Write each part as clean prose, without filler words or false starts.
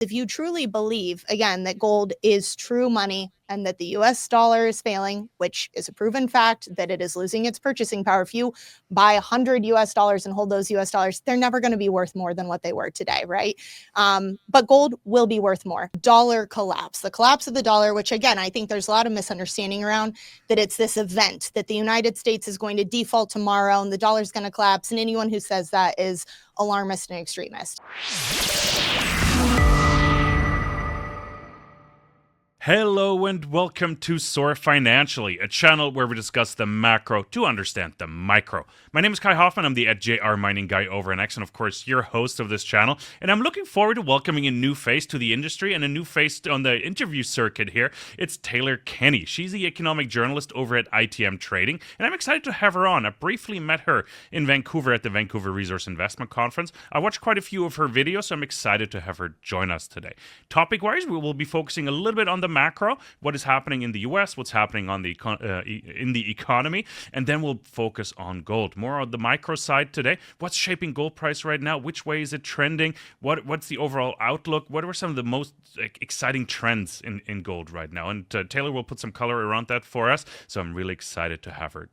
If you truly believe, again, that gold is true money and that the US dollar is failing, which is a proven fact that it is losing its purchasing power. If you buy 100 US dollars and hold those US dollars, they're never going to be worth more than what they were today, right? But gold will be worth more. Dollar collapse, the collapse of the dollar, which again, I think there's a lot of misunderstanding around that it's this event that the United States is going to default tomorrow and the dollar is going to collapse. And anyone who says that is alarmist and extremist. Hello and welcome to Soar Financially, a channel where we discuss the macro to understand the micro. My name is Kai Hoffman. I'm the @JR Mining guy over on X, and of course, your host of this channel. And I'm looking forward to welcoming a new face to the industry and a new face on the interview circuit here. It's Taylor Kenney. She's the economic journalist over at ITM Trading, and I'm excited to have her on. I briefly met her in Vancouver at the Vancouver Resource Investment Conference. I watched quite a few of her videos, so I'm excited to have her join us today. Topic-wise, we will be focusing a little bit on the macro, what is happening in the US, what's happening on the in the economy, and then we'll focus on gold. More on the micro side today. What's shaping gold price right now? Which way is it trending? What's the overall outlook? What are some of the most exciting trends in gold right now? And Taylor will put some color around that for us, so I'm really excited to have her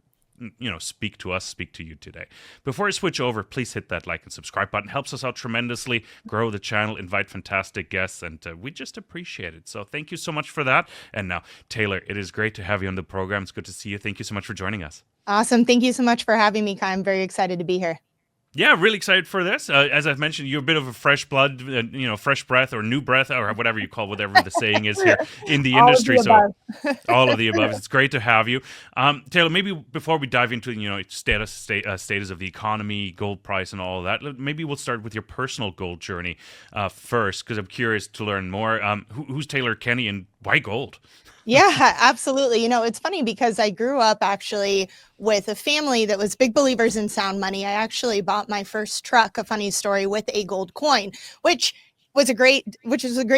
speak to us, speak to you today. Before I switch over, please hit that like and subscribe button. Helps us out tremendously, grow the channel, invite fantastic guests, and we just appreciate it. So thank you so much for that. And now, Taylor, it is great to have you on the program. It's good to see you. Thank you so much for joining us. Awesome. Thank you so much for having me, Kai. I'm very excited to be here. Yeah, really excited for this. As I've mentioned, you're a bit of a fresh blood, fresh breath or new breath or whatever you call whatever the saying is here in the industry. So all of the above. It's great to have you. Taylor, maybe before we dive into, status of the economy, gold price and all of that, maybe we'll start with your personal gold journey first, because I'm curious to learn more. Who's Taylor Kenney and why gold? Yeah, absolutely. It's funny because I grew up actually with a family that was big believers in sound money. I actually bought my first truck, a funny story, with a gold coin, which was a great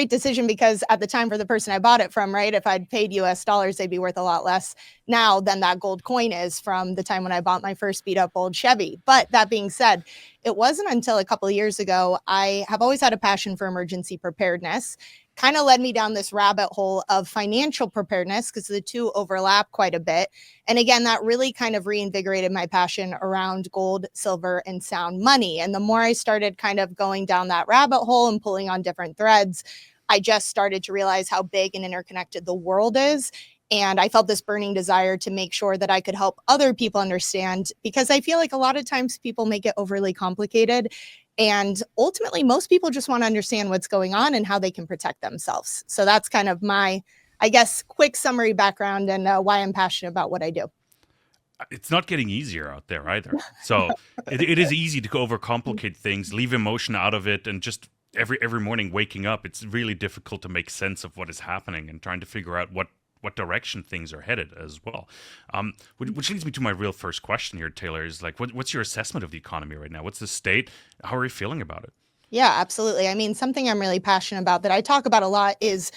decision because at the time for the person I bought it from, right, if I'd paid US dollars, they'd be worth a lot less now than that gold coin is from the time when I bought my first beat up old Chevy. But that being said, it wasn't until a couple of years ago, I have always had a passion for emergency preparedness. Kind of led me down this rabbit hole of financial preparedness because the two overlap quite a bit. And again, that really kind of reinvigorated my passion around gold, silver, and sound money. And the more I started kind of going down that rabbit hole and pulling on different threads, I just started to realize how big and interconnected the world is. And I felt this burning desire to make sure that I could help other people understand, because I feel like a lot of times people make it overly complicated. And ultimately, most people just want to understand what's going on and how they can protect themselves. So that's kind of my, I guess, quick summary background and why I'm passionate about what I do. It's not getting easier out there either. So it is easy to overcomplicate things, leave emotion out of it, and just every morning waking up, it's really difficult to make sense of what is happening and trying to figure out what direction things are headed as well. Which leads me to my real first question here, Taylor, is like, what's your assessment of the economy right now? What's the state? How are you feeling about it? Yeah, absolutely. I mean, something I'm really passionate about that I talk about a lot is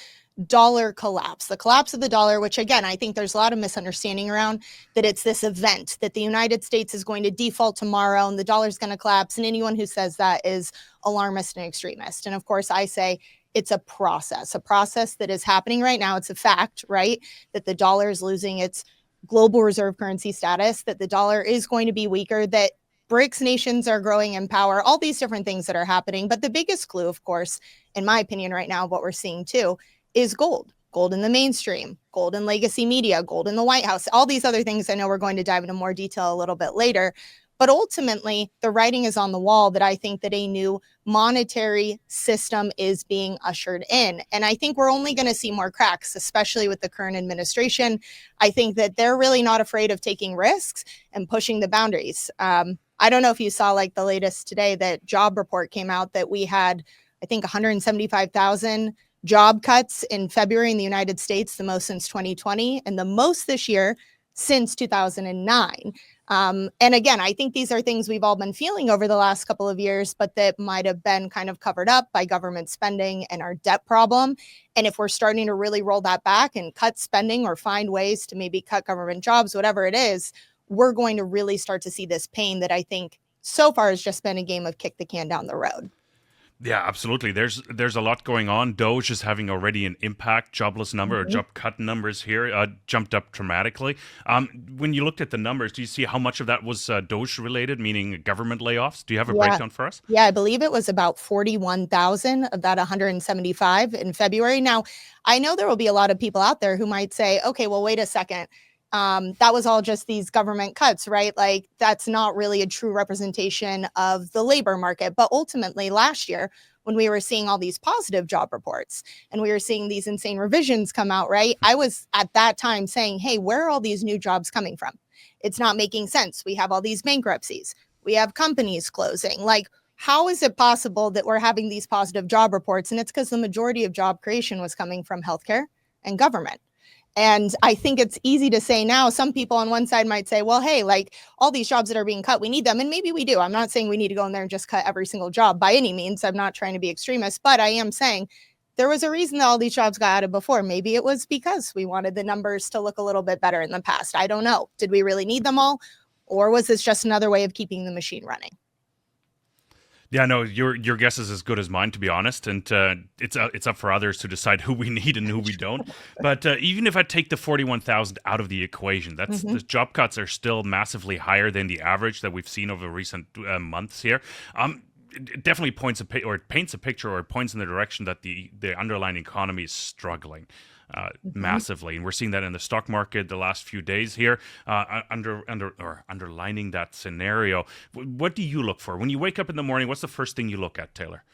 dollar collapse, the collapse of the dollar, which again, I think there's a lot of misunderstanding around that it's this event that the United States is going to default tomorrow and the dollar is going to collapse. And anyone who says that is alarmist and extremist. And of course, I say, it's a process that is happening right now. It's a fact, right? That the dollar is losing its global reserve currency status, that the dollar is going to be weaker, that BRICS nations are growing in power, all these different things that are happening. But the biggest clue, of course, in my opinion right now, what we're seeing too, is gold. Gold in the mainstream, gold in legacy media, gold in the White House, all these other things I know we're going to dive into more detail a little bit later. But ultimately, the writing is on the wall that I think that a new monetary system is being ushered in. And I think we're only going to see more cracks, especially with the current administration. I think that they're really not afraid of taking risks and pushing the boundaries. I don't know if you saw like the latest today, that job report came out that we had, I think, 175,000 job cuts in February in the United States, the most since 2020, and the most this year since 2009. And again, I think these are things we've all been feeling over the last couple of years, but that might have been kind of covered up by government spending and our debt problem. And if we're starting to really roll that back and cut spending or find ways to maybe cut government jobs, whatever it is, we're going to really start to see this pain that I think so far has just been a game of kick the can down the road. Yeah, absolutely. There's a lot going on. Doge is having already an impact. Jobless number or Mhm. job cut numbers here jumped up dramatically. When you looked at the numbers, do you see how much of that was Doge related, meaning government layoffs? Do you have a Yeah. breakdown for us? Yeah, I believe it was about 41,000 of that 175 in February. Now, I know there will be a lot of people out there who might say, okay, well, wait a second. That was all just these government cuts, right? Like, that's not really a true representation of the labor market. But ultimately, last year, when we were seeing all these positive job reports and we were seeing these insane revisions come out, right? I was at that time saying, hey, where are all these new jobs coming from? It's not making sense. We have all these bankruptcies, we have companies closing. Like, how is it possible that we're having these positive job reports? And it's because the majority of job creation was coming from healthcare and government. And I think it's easy to say now, some people on one side might say, well, hey, like all these jobs that are being cut, we need them. And maybe we do. I'm not saying we need to go in there and just cut every single job by any means. I'm not trying to be extremist, but I am saying there was a reason that all these jobs got added before. Maybe it was because we wanted the numbers to look a little bit better in the past. I don't know. Did we really need them all? Or was this just another way of keeping the machine running? Yeah, no, your guess is as good as mine, to be honest, and it's up for others to decide who we need and who we don't. But even if I take the 41,000 out of the equation, that's Mm-hmm. the job cuts are still massively higher than the average that we've seen over recent months here. It definitely paints a picture or points in the direction that the underlying economy is struggling. Mm-hmm. Massively, and we're seeing that in the stock market the last few days here, underlining that scenario. What do you look for when you wake up in the morning? What's the first thing you look at, Taylor?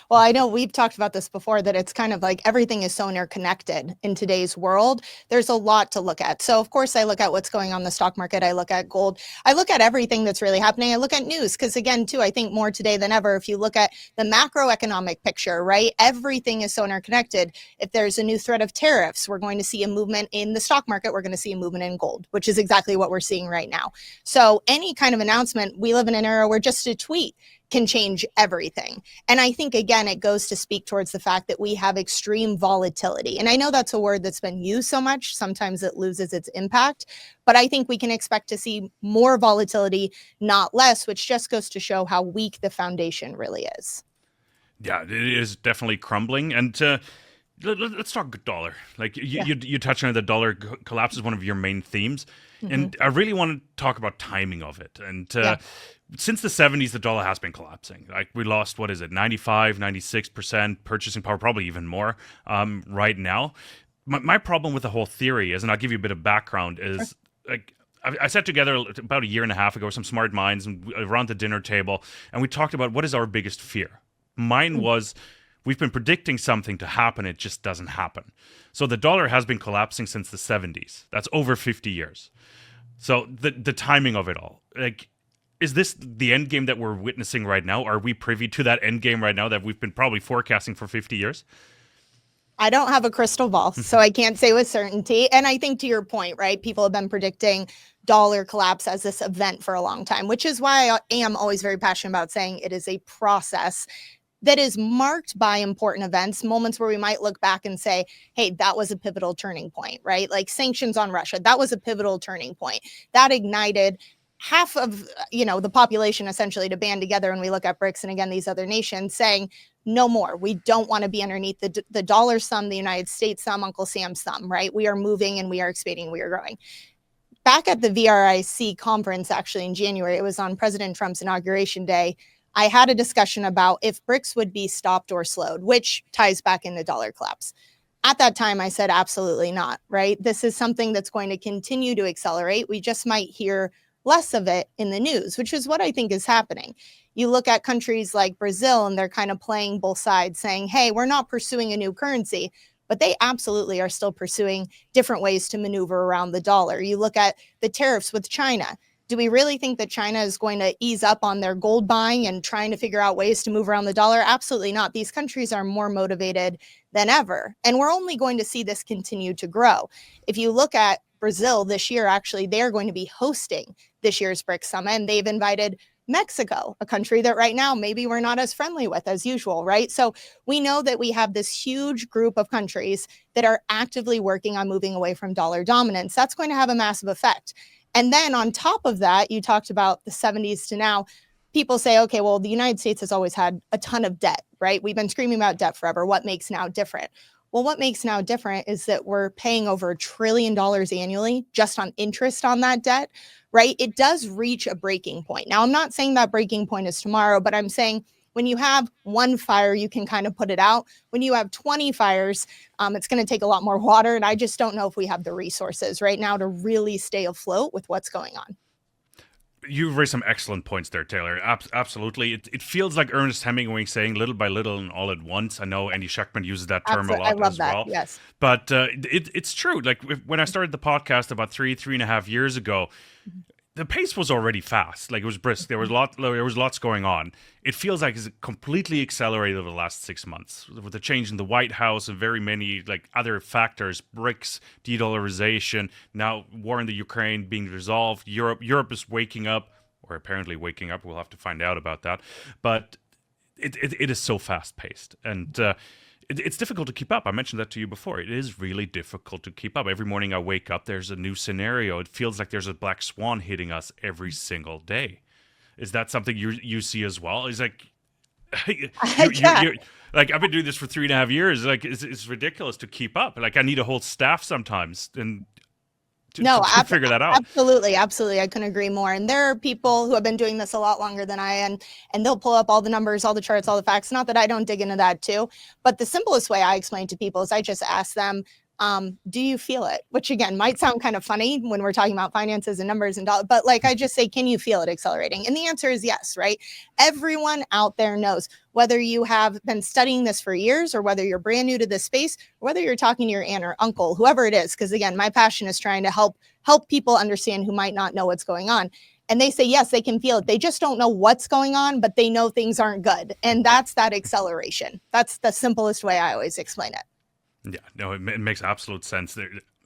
Well, I know we've talked about this before, that it's kind of like everything is so interconnected in today's world. There's a lot to look at. So, of course, I look at what's going on in the stock market. I look at gold. I look at everything that's really happening. I look at news because, again, too, I think more today than ever, if you look at the macroeconomic picture, right, everything is so interconnected. If there's a new threat of tariffs, we're going to see a movement in the stock market. We're going to see a movement in gold, which is exactly what we're seeing right now. So, any kind of announcement, we live in an era where just a tweet can change everything. And I think, again, it goes to speak towards the fact that we have extreme volatility. And I know that's a word that's been used so much, sometimes it loses its impact, but I think we can expect to see more volatility, not less, which just goes to show how weak the foundation really is. Yeah, it is definitely crumbling, and let's talk dollar. Like Yeah. you touched on the dollar collapse is one of your main themes, Mm-hmm. and I really want to talk about timing of it. And Yeah. since the 70s, the dollar has been collapsing. Like we lost, what is it, 95, 96% purchasing power, probably even more right now. My problem with the whole theory is, and I'll give you a bit of background, Sure. is like I sat together about a year and a half ago with some smart minds around the dinner table, and we talked about what is our biggest fear. Mine was we've been predicting something to happen, it just doesn't happen. So the dollar has been collapsing since the 70s. That's over 50 years. So the timing of it all, like, is this the end game that we're witnessing right now? Are we privy to that end game right now that we've been probably forecasting for 50 years? I don't have a crystal ball, so I can't say with certainty. And I think to your point, right, people have been predicting dollar collapse as this event for a long time, which is why I am always very passionate about saying it is a process that is marked by important events, moments where we might look back and say, hey, that was a pivotal turning point, right? Like sanctions on Russia, that was a pivotal turning point. That ignited half of the population essentially to band together. And we look at BRICS and again these other nations saying no more, we don't want to be underneath the dollar thumb, the United States thumb, Uncle Sam's thumb, right? We are moving and we are expanding, we are growing. Back at the VRIC conference actually in January, it was on President Trump's inauguration day, I had a discussion about if BRICS would be stopped or slowed, which ties back into dollar collapse. At that time, I said, absolutely not, right? This is something that's going to continue to accelerate. We just might hear less of it in the news, which is what I think is happening. You look at countries like Brazil, and they're kind of playing both sides, saying, hey, we're not pursuing a new currency, but they absolutely are still pursuing different ways to maneuver around the dollar. You look at the tariffs with China. Do we really think that China is going to ease up on their gold buying and trying to figure out ways to move around the dollar? Absolutely not. These countries are more motivated than ever. And we're only going to see this continue to grow. If you look at Brazil this year, actually, they're going to be hosting this year's BRICS Summit, and they've invited Mexico, a country that right now maybe we're not as friendly with as usual, right? So we know that we have this huge group of countries that are actively working on moving away from dollar dominance. That's going to have a massive effect. And then on top of that, you talked about the 70s to now. people say, okay, well, the United States has always had a ton of debt, right? We've been screaming about debt forever. What makes now different? Well, what makes now different is that we're paying over $1 trillion annually just on interest on that debt, right? It does reach a breaking point. Now, I'm not saying that breaking point is tomorrow, but I'm saying when you have one fire, you can kind of put it out. When you have 20 fires, it's going to take a lot more water. And I just don't know if we have the resources right now to really stay afloat with what's going on. You've raised some excellent points there, Taylor. Absolutely. It feels like Ernest Hemingway saying little by little and all at once. I know Andy Schectman uses that term a lot I love as that. well. Yes. But it's true. Like when I started the podcast about three and a half years ago, the pace was already fast. Like it was brisk. There was lots going on. It feels like it's completely accelerated over the last 6 months with the change in the White House and very many like other factors, BRICS, de-dollarization, now war in the Ukraine being resolved. Europe is waking up, or apparently waking up. We'll have to find out about that. But it is so fast paced, and it's difficult to keep up. I mentioned that to you before. It is really difficult to keep up. Every morning I wake up, there's a new scenario. It feels like there's a black swan hitting us every single day. Is that something you see as well? Is like, you're, like I've been doing this for 3.5 years. Like it's ridiculous to keep up. Like I need a whole staff sometimes and to figure that out. Absolutely. I couldn't agree more. And there are people who have been doing this a lot longer than I am, and they'll pull up all the numbers, all the charts, all the facts. Not that I don't dig into that too, but the simplest way I explain to people is I just ask them, do you feel it? Which again might sound kind of funny when we're talking about finances and numbers and dollars, but like I just say, can you feel it accelerating? And the answer is yes, right? Everyone out there knows, whether you have been studying this for years or whether you're brand new to this space, or whether you're talking to your aunt or uncle, whoever it is, because again, my passion is trying to help people understand who might not know what's going on. And they say, yes, they can feel it. They just don't know what's going on, but they know things aren't good. And that's that acceleration. That's the simplest way I always explain it. Yeah, no, it makes absolute sense.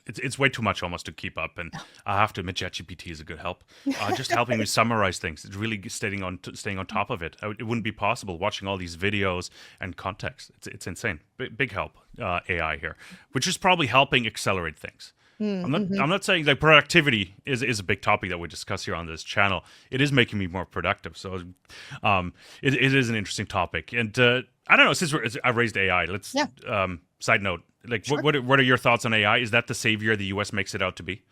It's way too much almost to keep up, and I have to admit, ChatGPT is a good help. Just helping me summarize things. It's really staying on top of it. It wouldn't be possible watching all these videos and context. It's insane. Big help, AI here, which is probably helping accelerate things. I'm not saying like productivity is a big topic that we discuss here on this channel. It is making me more productive, so it is an interesting topic. And I don't know, since I raised AI, let's side note, like sure. what are your thoughts on AI? Is that the savior the U.S. makes it out to be?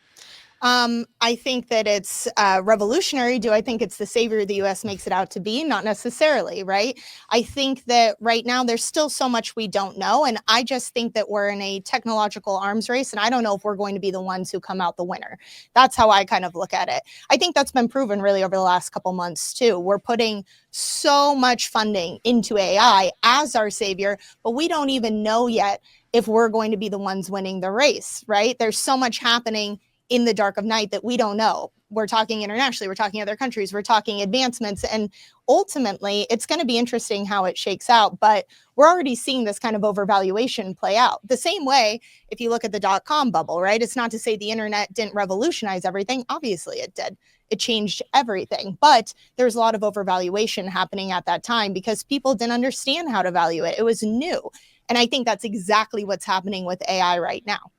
I think that it's revolutionary. Do I think it's the savior the U.S. makes it out to be? Not necessarily, right? I think that right now there's still so much we don't know. And I just think that we're in a technological arms race. And I don't know if we're going to be the ones who come out the winner. That's how I kind of look at it. I think that's been proven really over the last couple months, too. We're putting so much funding into AI as our savior, but we don't even know yet if we're going to be the ones winning the race, right? There's so much happening in the dark of night that we don't know. We're talking internationally, we're talking other countries, we're talking advancements, and ultimately it's going to be interesting how it shakes out, but we're already seeing this kind of overvaluation play out. The same way, if you look at the dot-com bubble, right? It's not to say the internet didn't revolutionize everything. Obviously it did. It changed everything, but there's a lot of overvaluation happening at that time because people didn't understand how to value it. It was new. And I think that's exactly what's happening with AI right now.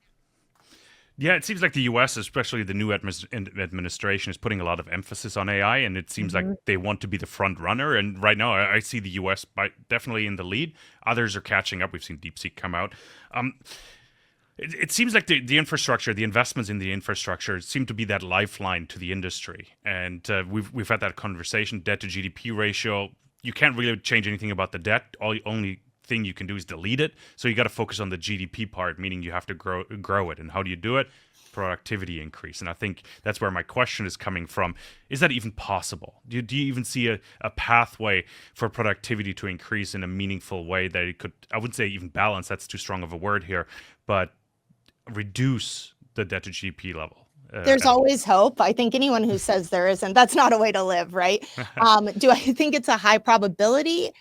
Yeah, it seems like the U.S., especially the new administration, is putting a lot of emphasis on AI, and it seems like they want to be the front runner. And right now, I see the U.S. definitely in the lead. Others are catching up. We've seen DeepSeek come out. It seems like the infrastructure, the investments in the infrastructure, seem to be that lifeline to the industry. And we've had that conversation. Debt to GDP ratio. You can't really change anything about the debt. Only thing you can do is delete it. So you got to focus on the GDP part, meaning you have to grow it. And how do you do it? Productivity increase. And I think that's where my question is coming from. Is that even possible? Do you even see a pathway for productivity to increase in a meaningful way that it could, I wouldn't say even balance, that's too strong of a word here, but reduce the debt to GDP level? There's always hope. I think anyone who says there isn't, that's not a way to live, right? Do I think it's a high probability?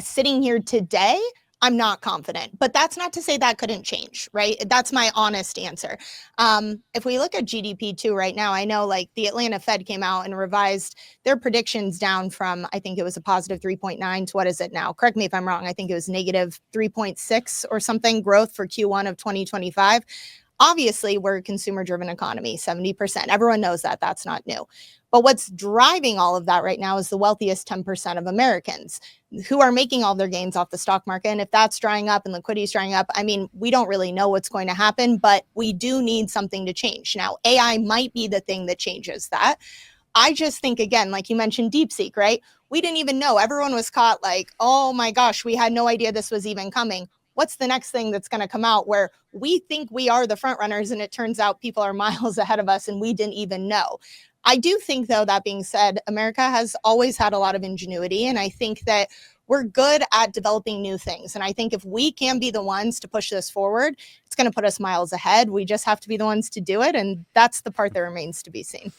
Sitting here today, I'm not confident, but that's not to say that couldn't change, right? That's my honest answer. If we look at GDP too right now, I know like the Atlanta Fed came out and revised their predictions down from, I think it was a positive 3.9 to what is it now? Correct me if I'm wrong. I think it was negative 3.6 or something growth for Q1 of 2025. Obviously, we're a consumer-driven economy, 70%. Everyone knows that. That's not new. But what's driving all of that right now is the wealthiest 10% of Americans who are making all their gains off the stock market. And if that's drying up and liquidity is drying up, I mean, we don't really know what's going to happen, but we do need something to change. Now, AI might be the thing that changes that. I just think, again, like you mentioned, DeepSeek, right? We didn't even know. Everyone was caught like, oh my gosh, we had no idea this was even coming. What's the next thing that's going to come out where we think we are the front runners and it turns out people are miles ahead of us and we didn't even know? I do think, though, that being said, America has always had a lot of ingenuity, and I think that we're good at developing new things. And I think if we can be the ones to push this forward, it's going to put us miles ahead. We just have to be the ones to do it, and that's the part that remains to be seen.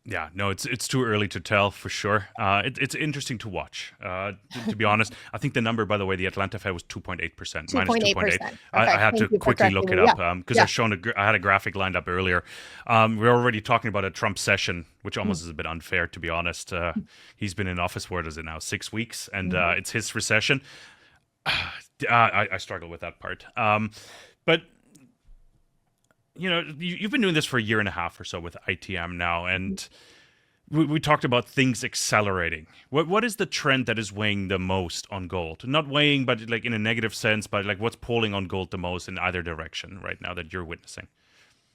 Yeah, no, it's too early to tell for sure. It's interesting to watch. To be honest, I think the number, by the way, the Atlanta Fed was 2.8%, minus 2.8. Okay, I had to quickly look it up because Yeah. I had a graphic lined up earlier. We're already talking about a Trump session, which almost is a bit unfair, to be honest. He's been in office, what is it now, 6 weeks, and it's his recession. I struggle with that part. But you know, you've been doing this for a year and a half or so with ITM now, and we talked about things accelerating. What is the trend that is weighing the most on gold? Not weighing, but like in a negative sense, but like what's pulling on gold the most in either direction right now that you're witnessing?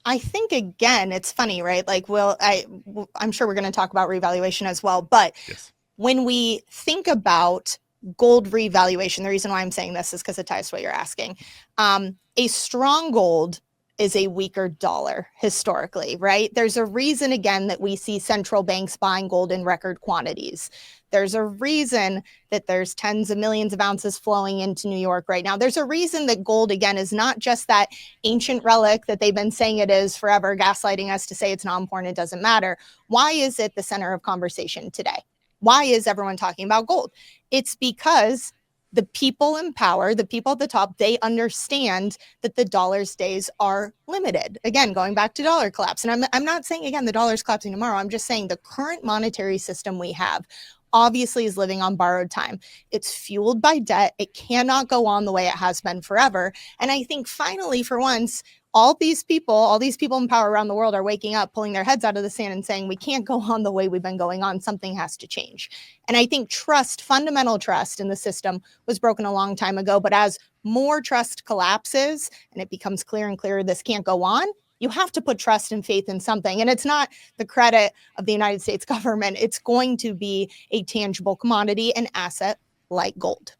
I think, again, it's funny, right? Like, I'm sure we're going to talk about revaluation as well, but Yes. when we think about gold revaluation, the reason why I'm saying this is because it ties to what you're asking. A strong gold is a weaker dollar historically, right? There's a reason, again, that we see central banks buying gold in record quantities. There's a reason that there's tens of millions of ounces flowing into New York right now. There's a reason that gold, again, is not just that ancient relic that they've been saying it is forever, gaslighting us to say it's not important, it doesn't matter. Why is it the center of conversation today? Why is everyone talking about gold? It's because the people in power, the people at the top, they understand that the dollar's days are limited. Again, going back to dollar collapse. And I'm not saying, again, the dollar's collapsing tomorrow. I'm just saying the current monetary system we have obviously is living on borrowed time. It's fueled by debt. It cannot go on the way it has been forever. And I think finally, for once, all these people in power around the world are waking up, pulling their heads out of the sand and saying, we can't go on the way we've been going on. Something has to change. And I think trust, fundamental trust in the system was broken a long time ago. But as more trust collapses and it becomes clearer and clearer this can't go on, you have to put trust and faith in something. And it's not the credit of the United States government. It's going to be a tangible commodity, an asset like gold.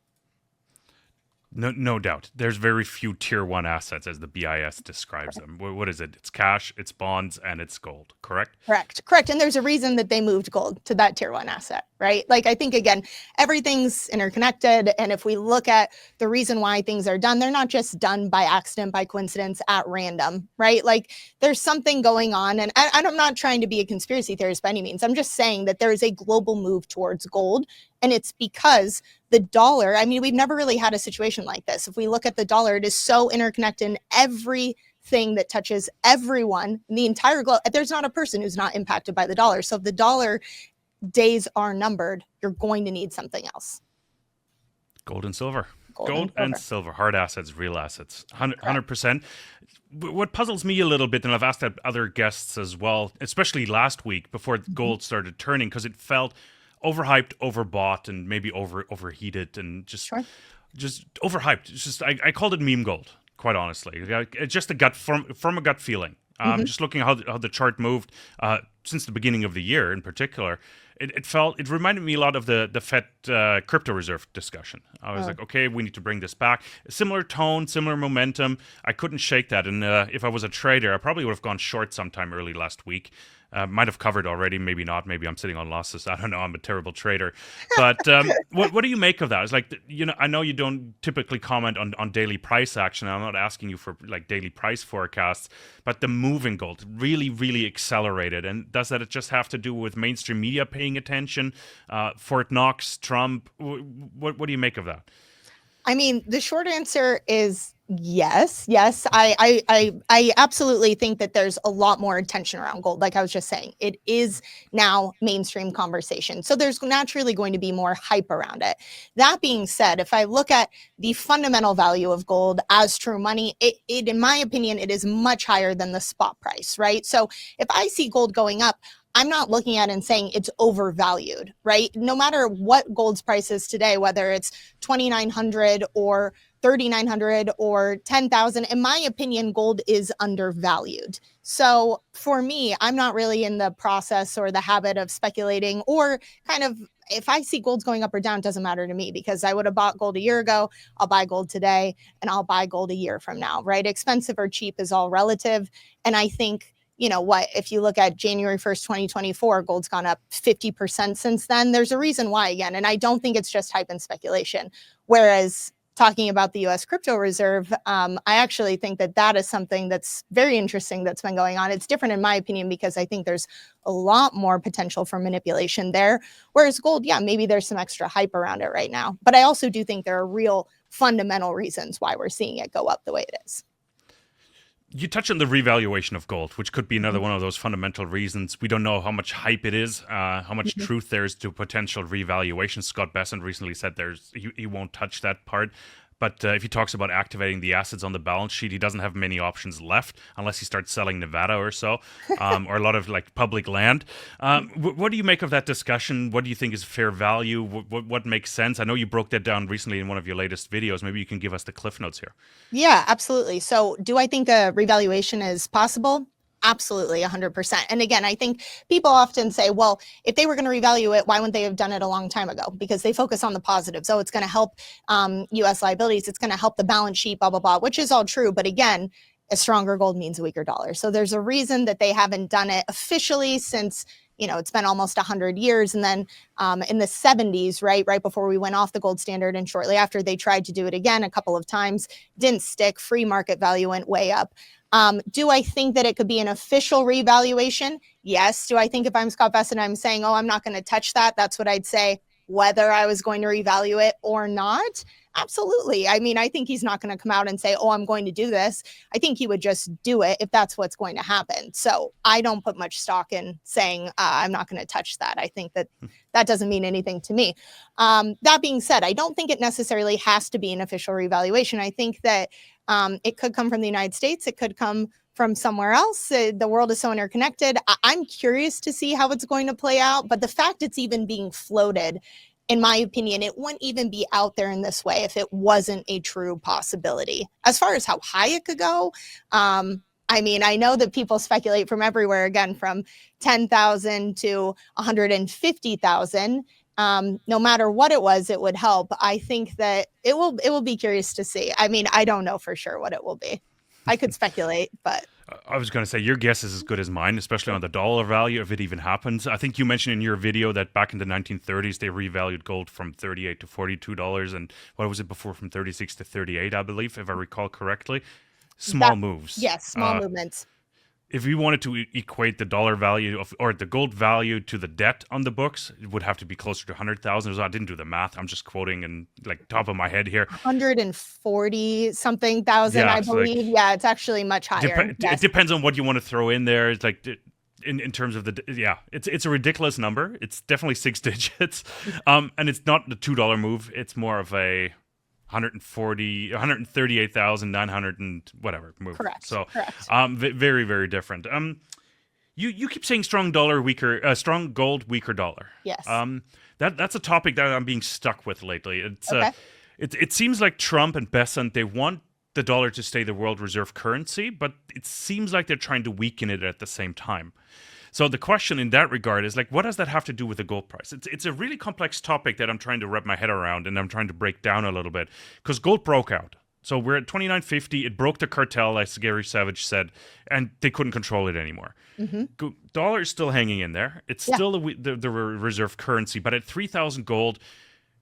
No doubt. There's very few tier one assets as the BIS describes them. What is it? It's cash, it's bonds, and it's gold, correct? Correct. And there's a reason that they moved gold to that tier one asset, right? Like, I think, again, everything's interconnected. And if we look at the reason why things are done, they're not just done by accident, by coincidence, at random, right? Like, there's something going on. And I'm not trying to be a conspiracy theorist by any means. I'm just saying that there is a global move towards gold. And it's because the dollar, I mean, we've never really had a situation like this. If we look at the dollar, it is so interconnected in everything that touches everyone in the entire globe. There's not a person who's not impacted by the dollar. So if the dollar days are numbered, you're going to need something else. Gold and silver. Gold and silver. Hard assets, real assets. 100%. What puzzles me a little bit, and I've asked that other guests as well, especially last week before gold started turning, because it felt overhyped, overbought, and maybe overheated, and just overhyped. It's just I called it meme gold, quite honestly. It's just a gut from a gut feeling. Just looking at how the chart moved since the beginning of the year, in particular, it reminded me a lot of the Fed crypto reserve discussion. I was like, okay, we need to bring this back. Similar tone, similar momentum. I couldn't shake that, and if I was a trader, I probably would have gone short sometime early last week. Might have covered already, maybe not. Maybe I'm sitting on losses. I don't know. I'm a terrible trader. But what do you make of that? It's like, I know you don't typically comment on daily price action. I'm not asking you for like daily price forecasts, but the move in gold really, really accelerated. And does that just have to do with mainstream media paying attention? Fort Knox, Trump? What do you make of that? I mean, the short answer is Yes. I absolutely think that there's a lot more attention around gold. Like I was just saying, it is now mainstream conversation. So there's naturally going to be more hype around it. That being said, if I look at the fundamental value of gold as true money, it in my opinion, it is much higher than the spot price, right? So if I see gold going up, I'm not looking at it and saying it's overvalued, right? No matter what gold's price is today, whether it's 2,900 or 3,900 or 10,000, in my opinion, gold is undervalued. So for me, I'm not really in the process or the habit of speculating or kind of, if I see gold's going up or down, it doesn't matter to me because I would have bought gold a year ago, I'll buy gold today, and I'll buy gold a year from now, right? Expensive or cheap is all relative. And I think, you know what, if you look at January 1st, 2024, gold's gone up 50% since then. There's a reason why, again, and I don't think it's just hype and speculation. Whereas talking about the US crypto reserve, I actually think that that is something that's very interesting that's been going on. It's different in my opinion because I think there's a lot more potential for manipulation there. Whereas gold, yeah, maybe there's some extra hype around it right now. But I also do think there are real fundamental reasons why we're seeing it go up the way it is. You touch on the revaluation of gold, which could be another one of those fundamental reasons. We don't know how much hype it is, how much truth there is to potential revaluation. Scott Bessent recently said he won't touch that part. But if he talks about activating the assets on the balance sheet, he doesn't have many options left unless he starts selling Nevada or so, or a lot of like public land. What do you make of that discussion? What do you think is fair value? What makes sense? I know you broke that down recently in one of your latest videos. Maybe you can give us the cliff notes here. Yeah, absolutely. So do I think a revaluation is possible? Absolutely, 100%. And again, I think people often say, well, if they were going to revalue it, why wouldn't they have done it a long time ago? Because they focus on the positives. Oh, it's going to help U.S. liabilities. It's going to help the balance sheet, blah, blah, blah, which is all true. But again, a stronger gold means a weaker dollar. So there's a reason that they haven't done it officially since, you know, it's been almost 100 years. And then in the 70s, right before we went off the gold standard and shortly after, they tried to do it again a couple of times, didn't stick, free market value went way up. Do I think that it could be an official revaluation? Yes. Do I think if I'm Scott Bessent, I'm saying, oh, I'm not going to touch that, that's what I'd say, whether I was going to revalue it or not? Absolutely. I mean, I think he's not going to come out and say, oh, I'm going to do this. I think he would just do it if that's what's going to happen. So I don't put much stock in saying I'm not going to touch that. I think that that doesn't mean anything to me. That being said, I don't think it necessarily has to be an official revaluation. I think that it could come from the United States. It could come from somewhere else. The world is so interconnected. I'm curious to see how it's going to play out. But the fact it's even being floated, in my opinion, it wouldn't even be out there in this way if it wasn't a true possibility. As far as how high it could go, I mean, I know that people speculate from everywhere, again, from 10,000 to 150,000. No matter what it was, it would help. I think that it will be curious to see. I mean, I don't know for sure what it will be. I could speculate, but I was going to say your guess is as good as mine, especially on the dollar value, if it even happens. I think you mentioned in your video that back in the 1930s, they revalued gold from $38 to $42. And what was it before, from 36 to 38, I believe, if I recall correctly. Small moves. Yes, small movements. If we wanted to equate the dollar value or the gold value to the debt on the books, it would have to be closer to 100,000. I didn't do the math. I'm just quoting in like top of my head here. 140 something thousand, I believe. Like, yeah, it's actually much higher. It depends on what you want to throw in there. It's like in terms of it's a ridiculous number. It's definitely 6 digits, and it's not the $2 move. It's more of a 138,900 and whatever move. Correct. So, correct. Very, very different. You keep saying strong gold, weaker dollar. Yes. That's a topic that I'm being stuck with lately. It's okay. It seems like Trump and Bessent, they want the dollar to stay the world reserve currency, but it seems like they're trying to weaken it at the same time. So the question in that regard is like, what does that have to do with the gold price? It's a really complex topic that I'm trying to wrap my head around, and I'm trying to break down a little bit, because gold broke out. So we're at 29.50. It broke the cartel, as Gary Savage said, and they couldn't control it anymore. Mm-hmm. Dollar is still hanging in there. It's still the reserve currency, but at 3,000 gold,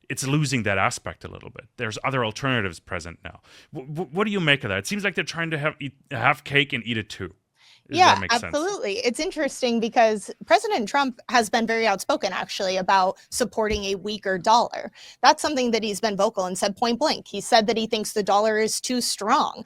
it's losing that aspect a little bit. There's other alternatives present now. What do you make of that? It seems like they're trying to have cake and eat it too. if that Yeah, makes sense. absolutely. It's interesting because President Trump has been very outspoken actually about supporting a weaker dollar. That's something that he's been vocal and said point blank. He said that he thinks the dollar is too strong.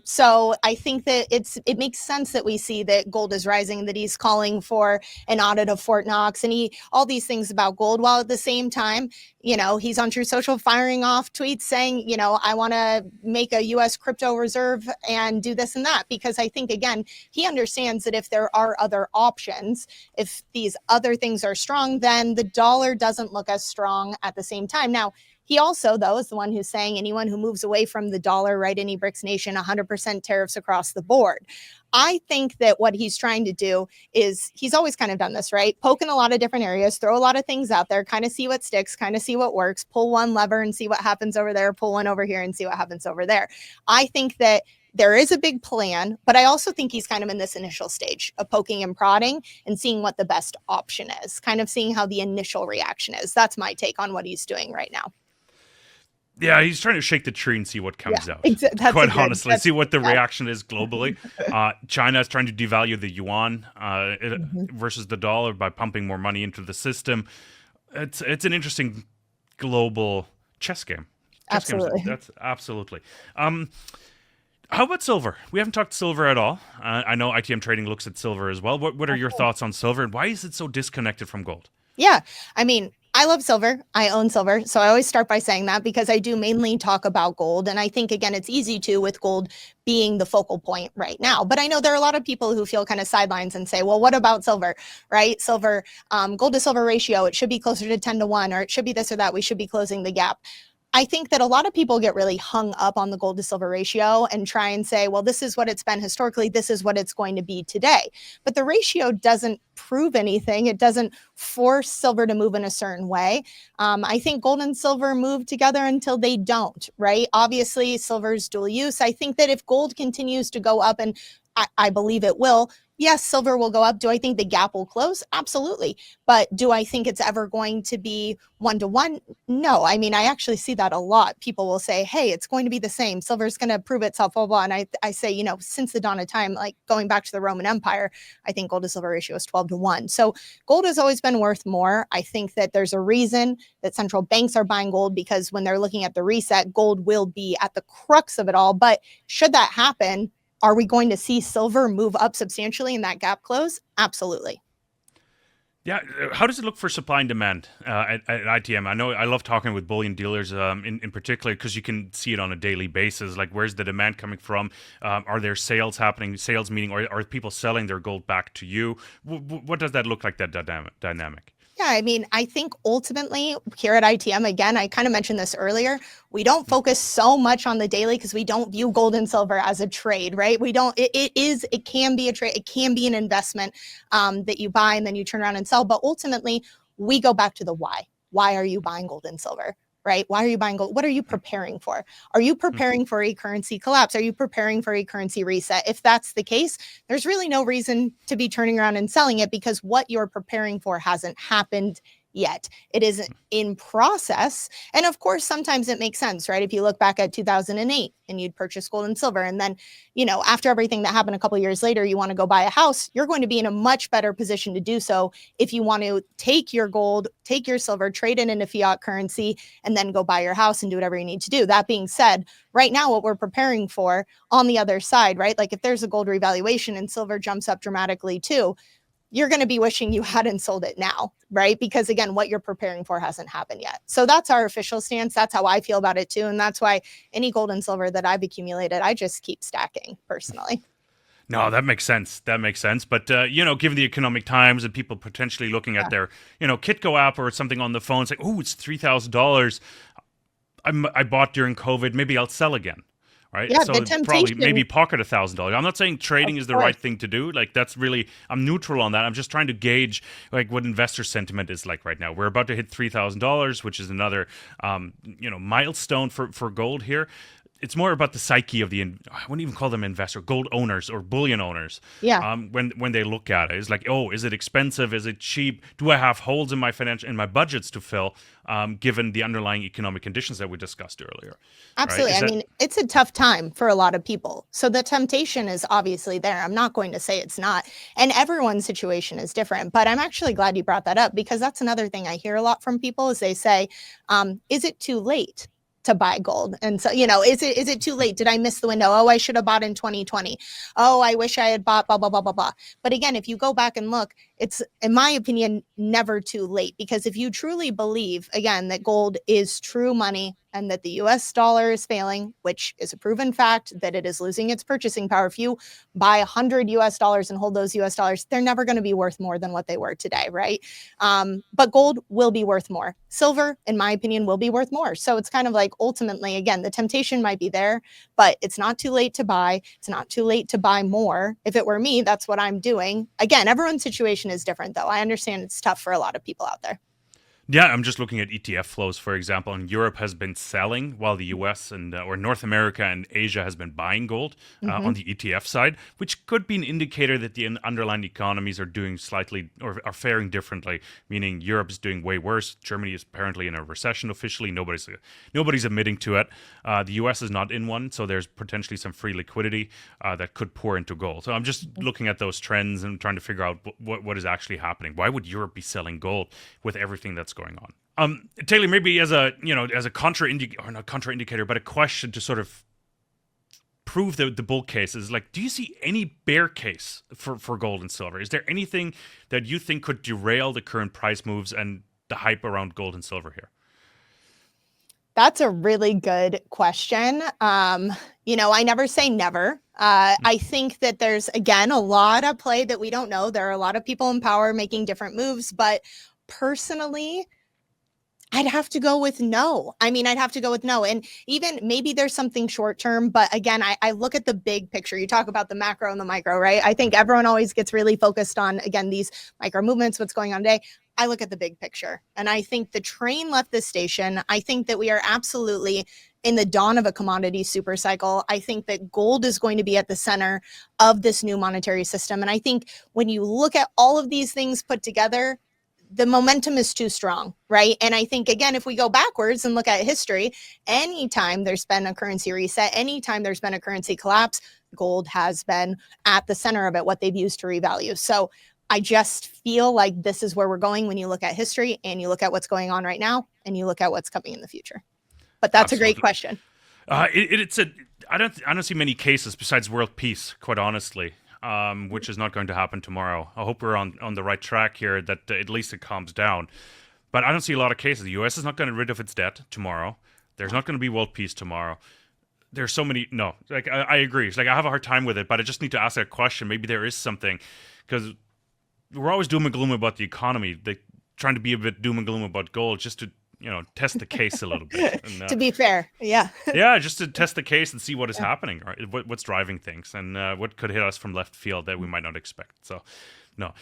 So I think that it makes sense that we see that gold is rising, that he's calling for an audit of Fort Knox and all these things about gold, while at the same time, he's on Truth Social firing off tweets saying, I want to make a US crypto reserve and do this and that, because I think, again, he understands that if there are other options, if these other things are strong, then the dollar doesn't look as strong at the same time. Now, he also, though, is the one who's saying anyone who moves away from the dollar, right, any BRICS nation, 100% tariffs across the board. I think that what he's trying to do is, he's always kind of done this, right? Poke in a lot of different areas, throw a lot of things out there, kind of see what sticks, kind of see what works, pull one lever and see what happens over there, pull one over here and see what happens over there. I think that there is a big plan, but I also think he's kind of in this initial stage of poking and prodding and seeing what the best option is, kind of seeing how the initial reaction is. That's my take on what he's doing right now. Yeah, he's trying to shake the tree and see what comes out. Quite honestly, see what the reaction is globally. China is trying to devalue the yuan versus the dollar by pumping more money into the system. It's an interesting global chess game. Absolutely. That's absolutely. How about silver? We haven't talked silver at all. I know ITM Trading looks at silver as well. What are your thoughts on silver, and why is it so disconnected from gold? Yeah, I mean, I love silver. I own silver. So I always start by saying that, because I do mainly talk about gold. And I think, again, it's easy to, with gold being the focal point right now. But I know there are a lot of people who feel kind of sidelines and say, well, what about silver, right? Silver, gold to silver ratio, it should be closer to 10 to 1, or it should be this or that. We should be closing the gap. I think that a lot of people get really hung up on the gold to silver ratio and try and say, well, this is what it's been historically, this is what it's going to be today. But the ratio doesn't prove anything. It doesn't force silver to move in a certain way. I think gold and silver move together until they don't, right? Obviously, silver's dual use. I think that if gold continues to go up, and I believe it will, yes, silver will go up. Do I think the gap will close? Absolutely. But do I think it's ever going to be 1-to-1? No. I mean, I actually see that a lot. People will say, hey, it's going to be the same. Silver's going to prove itself, blah, blah. And I say, since the dawn of time, like going back to the Roman Empire, I think gold to silver ratio is 12-to-1. So gold has always been worth more. I think that there's a reason that central banks are buying gold, because when they're looking at the reset, gold will be at the crux of it all. But should that happen, are we going to see silver move up substantially in that gap close? Absolutely. Yeah. How does it look for supply and demand at ITM? I know I love talking with bullion dealers in particular, because you can see it on a daily basis. Like, where's the demand coming from? Are there sales happening? Sales meaning, are people selling their gold back to you? What does that look like, that dynamic? Yeah, I mean, I think ultimately here at ITM, again, I kind of mentioned this earlier, we don't focus so much on the daily because we don't view gold and silver as a trade, right? We don't, it can be a trade, it can be an investment that you buy and then you turn around and sell. But ultimately, we go back to the why. Why are you buying gold and silver? Right? Why are you buying gold? What are you preparing for? Are you preparing for a currency collapse? Are you preparing for a currency reset? If that's the case, there's really no reason to be turning around and selling it, because what you're preparing for hasn't happened yet. It is in process. And of course, sometimes it makes sense, right? If you look back at 2008 and you'd purchase gold and silver, and then, after everything that happened a couple of years later, you want to go buy a house, you're going to be in a much better position to do so if you want to take your gold, take your silver, trade it into fiat currency, and then go buy your house and do whatever you need to do. That being said, right now, what we're preparing for on the other side, right? Like if there's a gold revaluation and silver jumps up dramatically too, you're going to be wishing you hadn't sold it now, right? Because again, what you're preparing for hasn't happened yet. So that's our official stance. That's how I feel about it too. And that's why any gold and silver that I've accumulated, I just keep stacking personally. No, that makes sense. That makes sense. But, given the economic times and people potentially looking at their, Kitco app or something on the phone, it's like, oh, it's $3,000. I bought during COVID. Maybe I'll sell again. Right. Yeah, so the temptation, probably maybe pocket $1,000. I'm not saying trading is the right thing to do. Like, that's really, I'm neutral on that. I'm just trying to gauge like what investor sentiment is like right now. We're about to hit $3,000, which is another, milestone for gold here. it's more about the psyche of I wouldn't even call them investor, gold owners or bullion owners. Yeah. When they look at it, it's like, oh, is it expensive? Is it cheap? Do I have holes in my budgets to fill? Given the underlying economic conditions that we discussed earlier. Absolutely. Right? I mean, it's a tough time for a lot of people. So the temptation is obviously there. I'm not going to say it's not. And everyone's situation is different. But I'm actually glad you brought that up, because that's another thing I hear a lot from people is they say, is it too late to buy gold? And so, is it too late? Did I miss the window? Oh, I should have bought in 2020. Oh, I wish I had bought blah, blah, blah, blah, blah. But again, if you go back and look, it's, in my opinion, never too late, because if you truly believe, again, that gold is true money and that the US dollar is failing, which is a proven fact that it is losing its purchasing power. If you buy 100 US dollars and hold those US dollars, they're never going to be worth more than what they were today, right? But gold will be worth more. Silver, in my opinion, will be worth more. So it's kind of like, ultimately, again, the temptation might be there, but it's not too late to buy. It's not too late to buy more. If it were me, that's what I'm doing. Again, everyone's situation is different, though. I understand it's tough for a lot of people out there. Yeah, I'm just looking at ETF flows, for example, and Europe has been selling while the US or North America and Asia has been buying gold on the ETF side, which could be an indicator that the underlying economies are doing slightly or are faring differently, meaning Europe is doing way worse. Germany is apparently in a recession officially. Nobody's admitting to it. The US is not in one, so there's potentially some free liquidity that could pour into gold. So I'm just looking at those trends and trying to figure out what is actually happening. Why would Europe be selling gold with everything that's going on? Taylor, maybe as a contraindicator, but a question to sort of prove the bull case is like, do you see any bear case for gold and silver? Is there anything that you think could derail the current price moves and the hype around gold and silver here? That's a really good question. I never say never. I think that there's, again, a lot at play that we don't know. There are a lot of people in power making different moves, but personally, I'd have to go with no. I'd have to go with no. And even maybe there's something short term, but again, I look at the big picture. You talk about the macro and the micro, right? I think everyone always gets really focused on, again, these micro movements, what's going on today. I look at the big picture, and I think the train left the station. I think that we are absolutely in the dawn of a commodity super cycle. I think that gold is going to be at the center of this new monetary system. And I think when you look at all of these things put together, the momentum is too strong, right? And I think, again, if we go backwards and look at history, anytime there's been a currency reset, anytime there's been a currency collapse, gold has been at the center of it, what they've used to revalue. So I just feel like this is where we're going when you look at history and you look at what's going on right now and you look at what's coming in the future. But that's Absolutely. A great question. I don't see many cases besides world peace, quite honestly. Which is not going to happen tomorrow. I hope we're on the right track here, that at least it calms down. But I don't see a lot of cases. The U.S. is not going to get rid of its debt tomorrow. There's not going to be world peace tomorrow. There's so many... No, like I agree. It's like I have a hard time with it, but I just need to ask that question. Maybe there is something, because we're always doom and gloom about the economy. Trying to be a bit doom and gloom about gold just to test the case a little bit. And, to be fair, yeah. Yeah, just to test the case and see what is happening, right? What's driving things, and what could hit us from left field that we might not expect. So, no.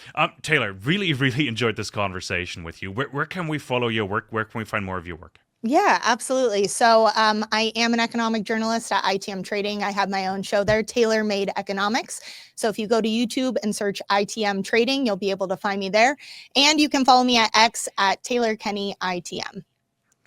Taylor, really, really enjoyed this conversation with you. Where can we follow your work? Where can we find more of your work? Yeah, absolutely. So I am an economic journalist at ITM Trading. I have my own show there, Tailor Made Economics. So if you go to YouTube and search ITM Trading, you'll be able to find me there. And you can follow me at X at Taylor Kenney ITM.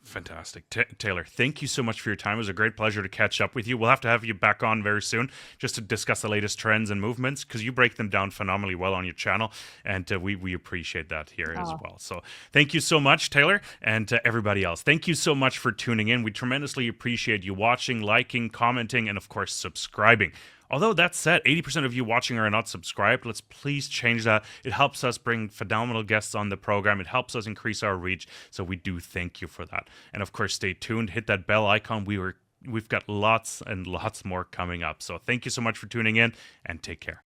Fantastic. Taylor, thank you so much for your time. It was a great pleasure to catch up with you. We'll have to have you back on very soon just to discuss the latest trends and movements, because you break them down phenomenally well on your channel, and we appreciate that here as well. So thank you so much, Taylor, and to everybody else. Thank you so much for tuning in. We tremendously appreciate you watching, liking, commenting, and of course, subscribing. Although that said, 80% of you watching are not subscribed. Let's please change that. It helps us bring phenomenal guests on the program. It helps us increase our reach. So we do thank you for that. And of course, stay tuned. Hit that bell icon. We've got lots and lots more coming up. So thank you so much for tuning in, and take care.